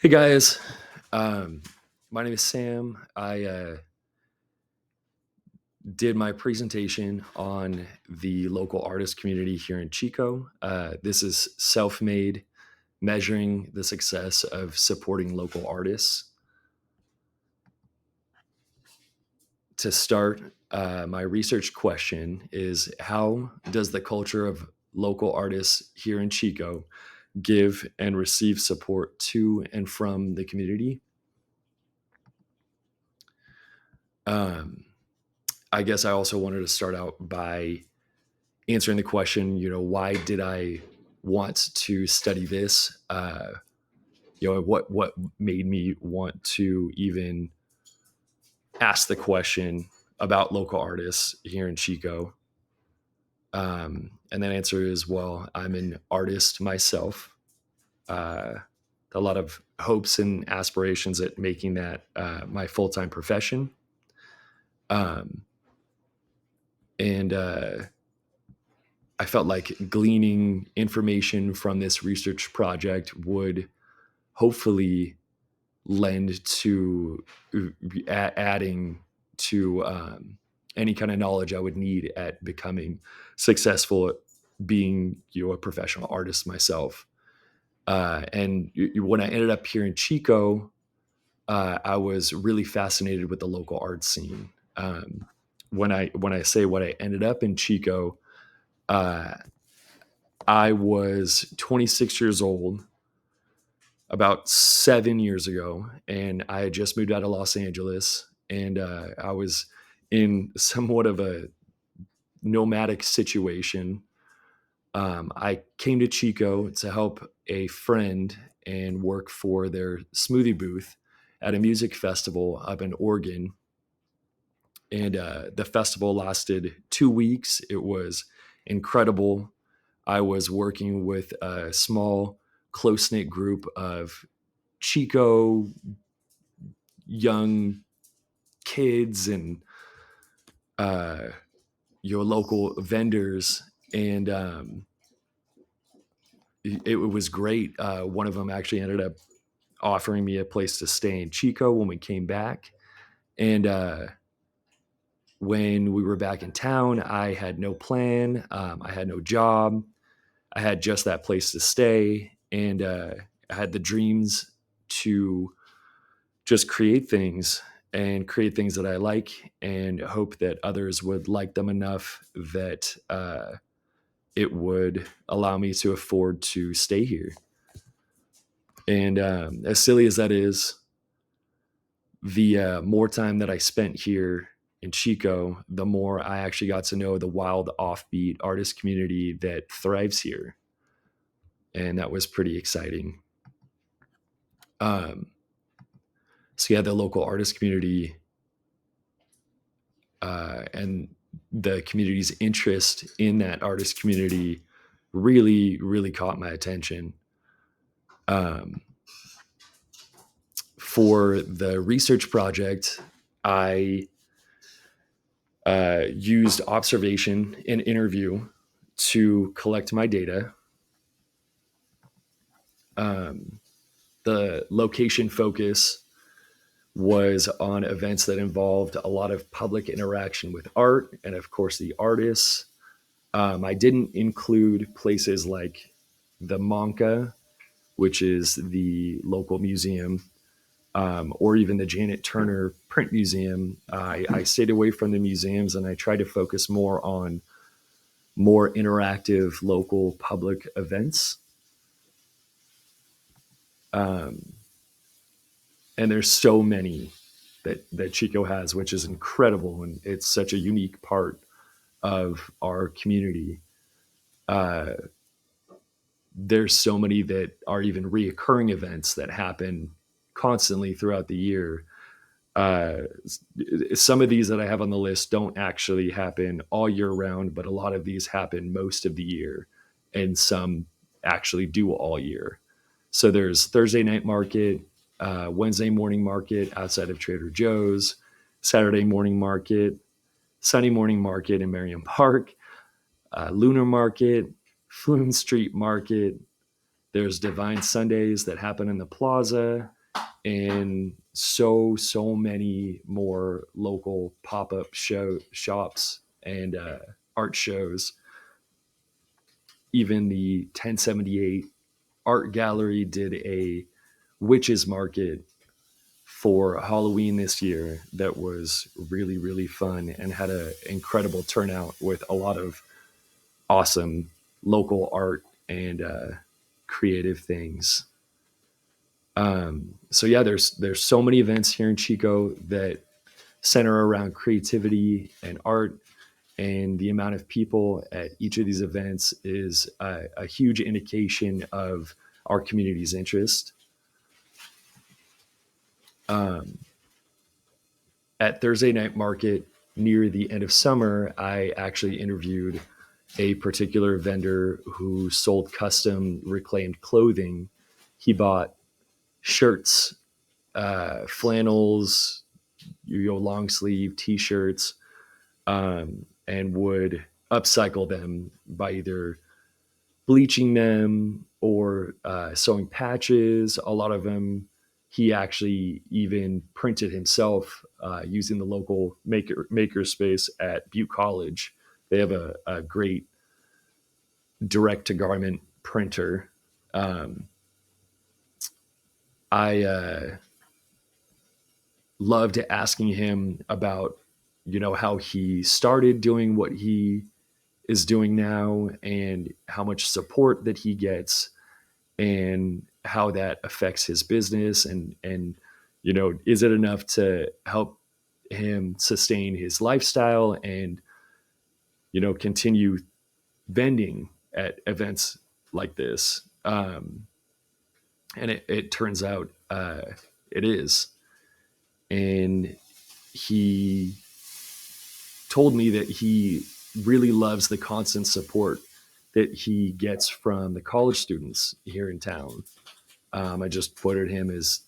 Hey guys, um, my name is Sam. I did my presentation on the local artist community here in Chico. This is self made, measuring the success of supporting local artists. To start, my research question is: how does the culture of local artists here in Chico give and receive support to and from the community? Um, I guess I also wanted to start out by answering the question, why did I want to study this? What made me want to even ask the question about local artists here in Chico? And then answer is, well, I'm an artist myself. Uh, a lot of hopes and aspirations at making that my full time profession. Um, and I felt like gleaning information from this research project would hopefully lend to adding to any kind of knowledge I would need at becoming successful at being a professional artist myself. And when I ended up here in Chico, I was really fascinated with the local art scene. When I say what I ended up in Chico, uh, I was 26 years old about 7 years ago, and I had just moved out of Los Angeles, and I was in somewhat of a nomadic situation. I came to Chico to help a friend and work for their smoothie booth at a music festival up in Oregon. And the festival lasted 2 weeks. It was incredible. I was working with a small, close knit group of Chico young kids and uh, your local vendors, and it was great. One of them actually ended up offering me a place to stay in Chico when we came back, and when we were back in town, I had no plan. I had no job. I had just that place to stay, and I had the dreams to just create things that I like and hope that others would like them enough that it would allow me to afford to stay here. And as silly as that is, the more time that I spent here in Chico, the more I actually got to know the wild, offbeat artist community that thrives here. And that was pretty exciting. Um, so, yeah, the local artist community and the community's interest in that artist community really, really caught my attention. Um, for the research project, I used observation and interview to collect my data. Um, the location focus was on events that involved a lot of public interaction with art and, of course, the artists. I didn't include places like the Monca, which is the local museum, or even the Janet Turner Print Museum. I stayed away from the museums and I tried to focus more on more interactive local public events. Um, and there's so many that Chico has, which is incredible, and it's such a unique part of our community. Uh, there's so many that are even reoccurring events that happen constantly throughout the year. Uh, some of these that I have on the list don't actually happen all year round, but a lot of these happen most of the year, and some actually do all year. So there's Thursday night market, Wednesday morning market outside of Trader Joe's, Saturday morning market, Sunday morning market in Merriam Park, Lunar Market, Flume Street Market. There's Divine Sundays that happen in the plaza. and so many more local pop-up shops and art shows. Even the 1078 art gallery did a witches market for Halloween this year that was really fun and had an incredible turnout with a lot of awesome local art and creative things. So yeah, there's so many events here in Chico that center around creativity and art, and the amount of people at each of these events is a huge indication of our community's interest. Um, at Thursday Night Market near the end of summer, I actually interviewed a particular vendor who sold custom reclaimed clothing. He bought shirts, flannels, long sleeve T-shirts, and would upcycle them by either bleaching them or sewing patches. A lot of them he actually even printed himself using the local maker space at Butte College. They have a great direct to garment printer. Um, I loved asking him about, how he started doing what he is doing now and how much support that he gets and how that affects his business, and is it enough to help him sustain his lifestyle and continue vending at events like this. And it turns out it is. And he told me that he really loves the constant support that he gets from the college students here in town. I just quoted him as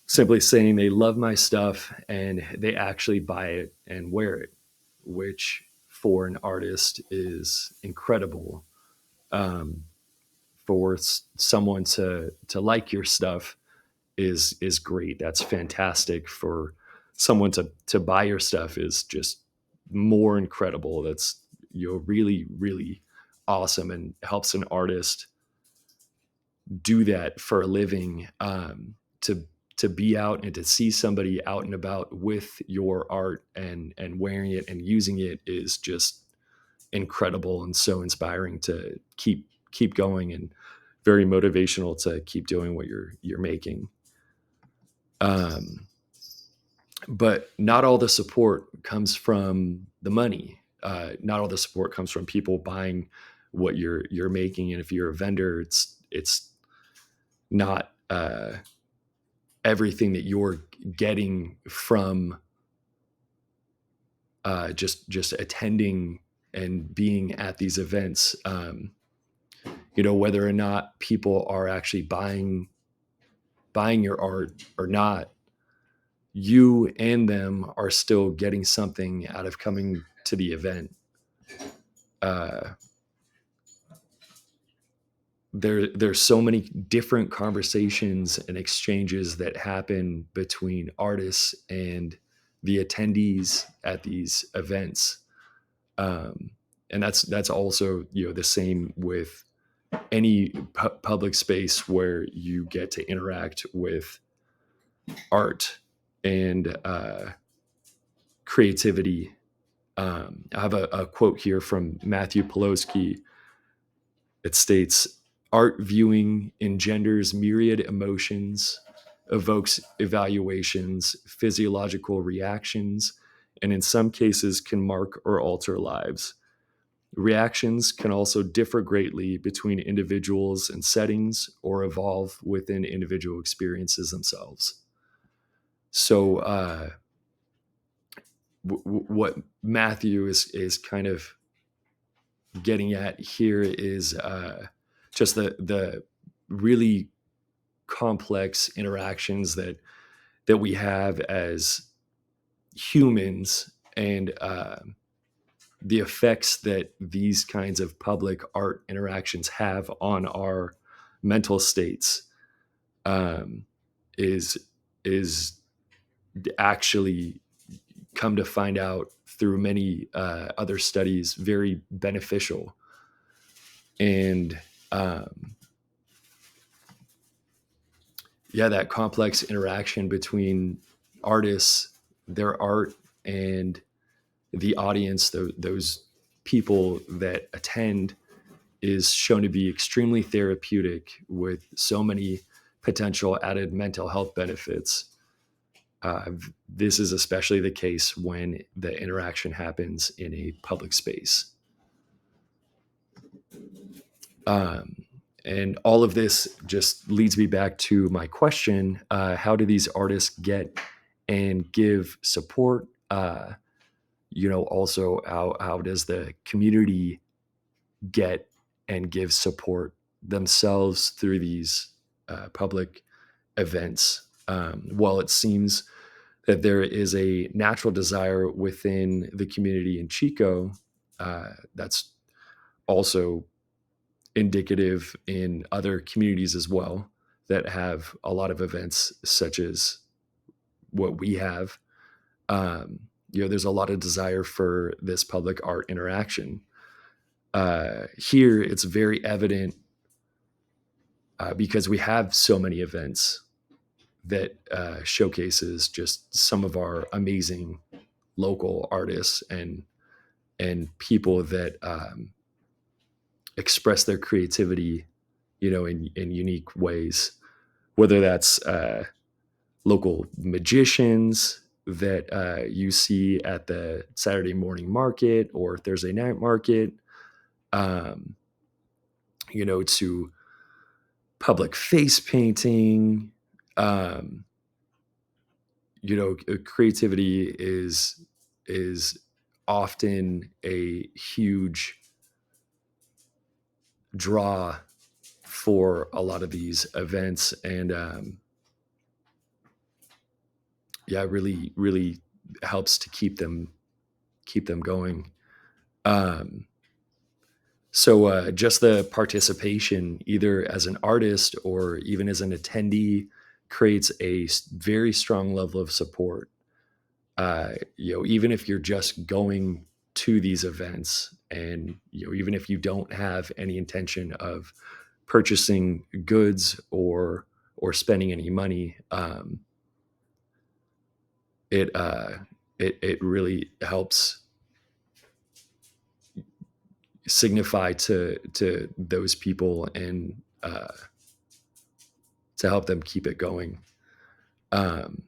simply saying they love my stuff and they actually buy it and wear it, which for an artist is incredible. Um, for someone to like your stuff is great. That's fantastic. For someone to buy your stuff is just more incredible. That's really awesome and helps an artist do that for a living. To be out and to see somebody out and about with your art and wearing it and using it is just incredible and so inspiring to keep going, and very motivational to keep doing what you're making. Um, but not all the support comes from the money. Not all the support comes from people buying what you're making. And if you're a vendor, it's not everything that you're getting from just attending and being at these events. Whether or not people are actually buying your art or not, you and them are still getting something out of coming to the event. Uh, there's so many different conversations and exchanges that happen between artists and the attendees at these events. Um, and that's also the same with any public space where you get to interact with art and creativity. I have a quote here from Matthew Pelowski. It states, "Art viewing engenders myriad emotions, evokes evaluations, physiological reactions, and in some cases can mark or alter lives. Reactions can also differ greatly between individuals and settings or evolve within individual experiences themselves." So, what Matthew is kind of getting at here is just the really complex interactions that we have as humans, and the effects that these kinds of public art interactions have on our mental states. Um, is is actually, come to find out through many other studies, very beneficial. And um, yeah, that complex interaction between artists, their art, and the audience, those people that attend, is shown to be extremely therapeutic with so many potential added mental health benefits. Uh, this is especially the case when the interaction happens in a public space. Um, and all of this just leads me back to my question: how do these artists get and give support? Also, how does the community get and give support themselves through these public events? Well, it seems that there is a natural desire within the community in Chico, that's also indicative in other communities as well, that have a lot of events such as what we have. Um, there's a lot of desire for this public art interaction. Here, it's very evident because we have so many events that showcases just some of our amazing local artists and people that express their creativity, in unique ways. Whether that's local magicians that you see at the Saturday morning market or Thursday night market, um, to public face painting. Um, Creativity is often a huge draw for a lot of these events, and yeah, really, really helps to keep them going. Um, so just the participation, either as an artist or even as an attendee, creates a very strong level of support. Even if you're just going to these events, and even if you don't have any intention of purchasing goods or spending any money, it really helps signify to those people, and to help them keep it going. Um,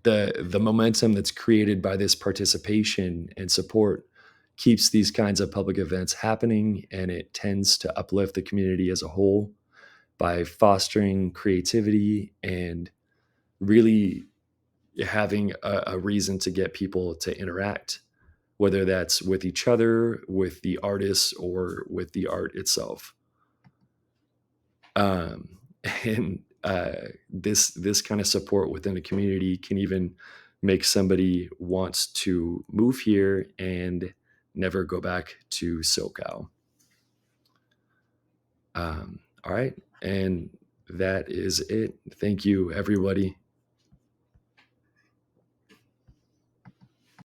the momentum that's created by this participation and support keeps these kinds of public events happening, and it tends to uplift the community as a whole by fostering creativity and really having a reason to get people to interact, whether that's with each other, with the artists, or with the art itself. Um, and this kind of support within the community can even make somebody wants to move here and never go back to SoCal. All right, and that is it. Thank you, everybody.